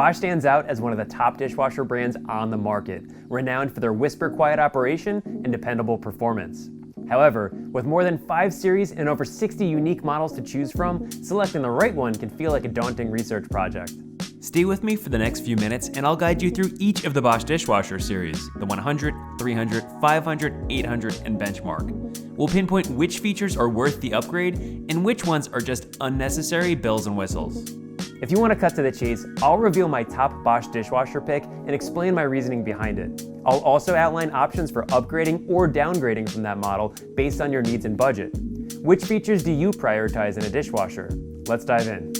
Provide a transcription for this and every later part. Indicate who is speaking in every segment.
Speaker 1: Bosch stands out as one of the top dishwasher brands on the market, renowned for their whisper-quiet operation and dependable performance. However, with more than 5 series and over 60 unique models to choose from, selecting the right one can feel like a daunting research project.
Speaker 2: Stay with me for the next few minutes and I'll guide you through each of the Bosch dishwasher series, the 100, 300, 500, 800, and Benchmark. We'll pinpoint which features are worth the upgrade and which ones are just unnecessary bells and whistles.
Speaker 1: If you want to cut to the chase, I'll reveal my top Bosch dishwasher pick and explain my reasoning behind it. I'll also outline options for upgrading or downgrading from that model based on your needs and budget. Which features do you prioritize in a dishwasher? Let's dive in.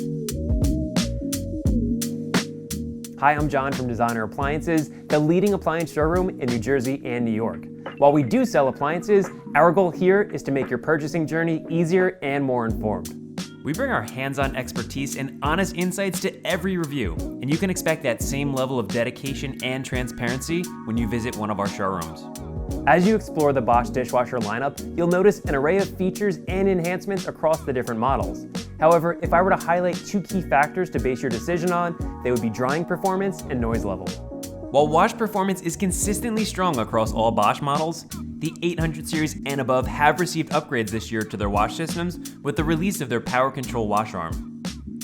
Speaker 1: Hi, I'm John from Designer Appliances, the leading appliance showroom in New Jersey and New York. While we do sell appliances, our goal here is to make your purchasing journey easier and more informed.
Speaker 2: We bring our hands-on expertise and honest insights to every review, and you can expect that same level of dedication and transparency when you visit one of our showrooms.
Speaker 1: As you explore the Bosch dishwasher lineup, you'll notice an array of features and enhancements across the different models. However, if I were to highlight 2 key factors to base your decision on, they would be drying performance and noise level.
Speaker 2: While wash performance is consistently strong across all Bosch models, the 800 series and above have received upgrades this year to their wash systems with the release of their power control wash arm.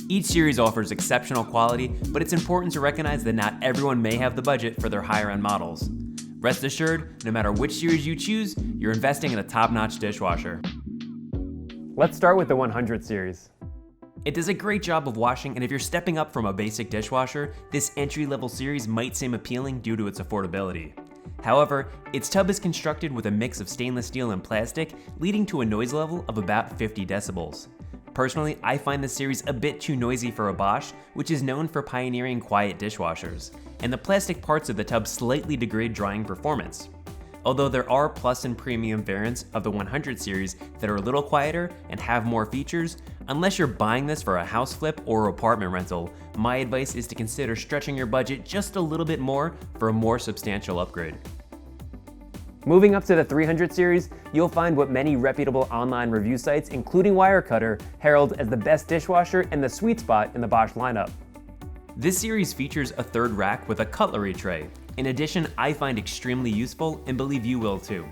Speaker 2: Each series offers exceptional quality, but it's important to recognize that not everyone may have the budget for their higher-end models. Rest assured, no matter which series you choose, you're investing in a top-notch dishwasher.
Speaker 1: Let's start with the 100 series.
Speaker 2: It does a great job of washing, and if you're stepping up from a basic dishwasher, this entry-level series might seem appealing due to its affordability. However, its tub is constructed with a mix of stainless steel and plastic, leading to a noise level of about 50 decibels. Personally, I find this series a bit too noisy for a Bosch, which is known for pioneering quiet dishwashers, and the plastic parts of the tub slightly degrade drying performance. Although there are plus and premium variants of the 100 series that are a little quieter and have more features, unless you're buying this for a house flip or apartment rental, my advice is to consider stretching your budget just a little bit more for a more substantial upgrade.
Speaker 1: Moving up to the 300 series, you'll find what many reputable online review sites, including Wirecutter, herald as the best dishwasher and the sweet spot in the Bosch lineup.
Speaker 2: This series features a third rack with a cutlery tray. In addition, I find extremely useful and believe you will too.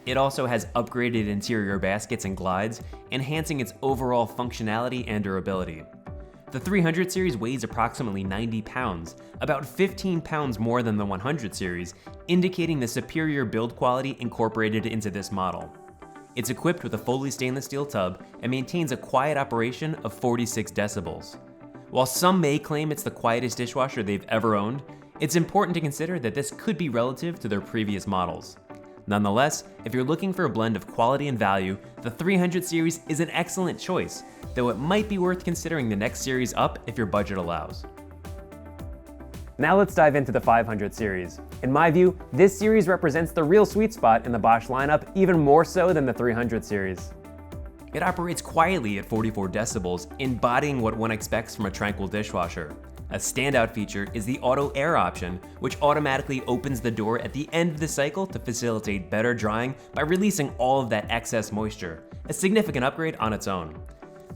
Speaker 2: It also has upgraded interior baskets and glides, enhancing its overall functionality and durability. The 300 series weighs approximately 90 pounds, about 15 pounds more than the 100 series, indicating the superior build quality incorporated into this model. It's equipped with a fully stainless steel tub and maintains a quiet operation of 46 decibels. While some may claim it's the quietest dishwasher they've ever owned, it's important to consider that this could be relative to their previous models. Nonetheless, if you're looking for a blend of quality and value, the 300 series is an excellent choice, though it might be worth considering the next series up if your budget allows.
Speaker 1: Now let's dive into the 500 series. In my view, this series represents the real sweet spot in the Bosch lineup, even more so than the 300 series.
Speaker 2: It operates quietly at 44 decibels, embodying what one expects from a tranquil dishwasher. A standout feature is the auto air option, which automatically opens the door at the end of the cycle to facilitate better drying by releasing all of that excess moisture, a significant upgrade on its own.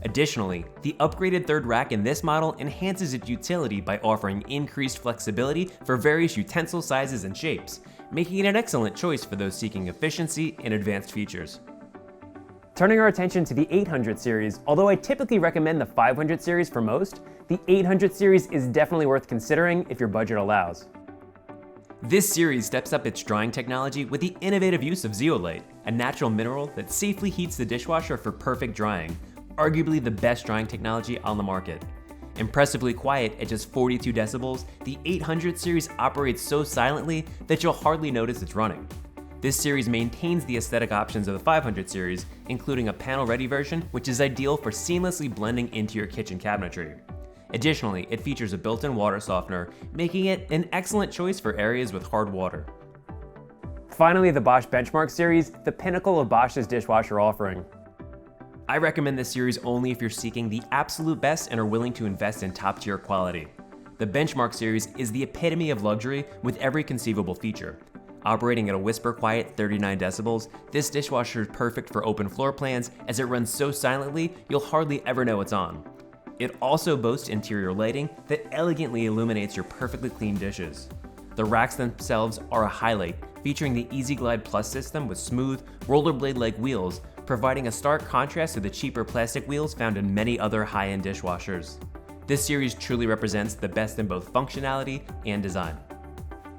Speaker 2: Additionally, the upgraded third rack in this model enhances its utility by offering increased flexibility for various utensil sizes and shapes, making it an excellent choice for those seeking efficiency and advanced features.
Speaker 1: Turning our attention to the 800 series, although I typically recommend the 500 series for most, the 800 series is definitely worth considering if your budget allows.
Speaker 2: This series steps up its drying technology with the innovative use of zeolite, a natural mineral that safely heats the dishwasher for perfect drying, arguably the best drying technology on the market. Impressively quiet at just 42 decibels, the 800 series operates so silently that you'll hardly notice it's running. This series maintains the aesthetic options of the 500 series, including a panel-ready version, which is ideal for seamlessly blending into your kitchen cabinetry. Additionally, it features a built-in water softener, making it an excellent choice for areas with hard water.
Speaker 1: Finally, the Bosch Benchmark series, the pinnacle of Bosch's dishwasher offering.
Speaker 2: I recommend this series only if you're seeking the absolute best and are willing to invest in top-tier quality. The Benchmark series is the epitome of luxury with every conceivable feature. Operating at a whisper-quiet 39 decibels, this dishwasher is perfect for open floor plans as it runs so silently you'll hardly ever know it's on. It also boasts interior lighting that elegantly illuminates your perfectly clean dishes. The racks themselves are a highlight, featuring the Easy Glide Plus system with smooth, rollerblade-like wheels, providing a stark contrast to the cheaper plastic wheels found in many other high-end dishwashers. This series truly represents the best in both functionality and design.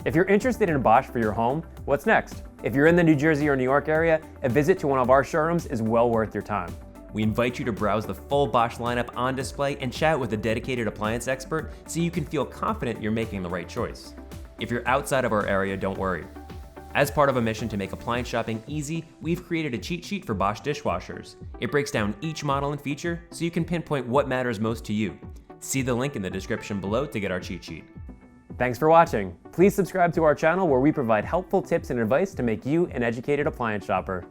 Speaker 1: If you're interested in Bosch for your home, what's next? If you're in the New Jersey or New York area, a visit to one of our showrooms is well worth your time.
Speaker 2: We invite you to browse the full Bosch lineup on display and chat with a dedicated appliance expert so you can feel confident you're making the right choice. If you're outside of our area, don't worry. As part of a mission to make appliance shopping easy, we've created a cheat sheet for Bosch dishwashers. It breaks down each model and feature so you can pinpoint what matters most to you. See the link in the description below to get our cheat sheet.
Speaker 1: Thanks for watching. Please subscribe to our channel where we provide helpful tips and advice to make you an educated appliance shopper.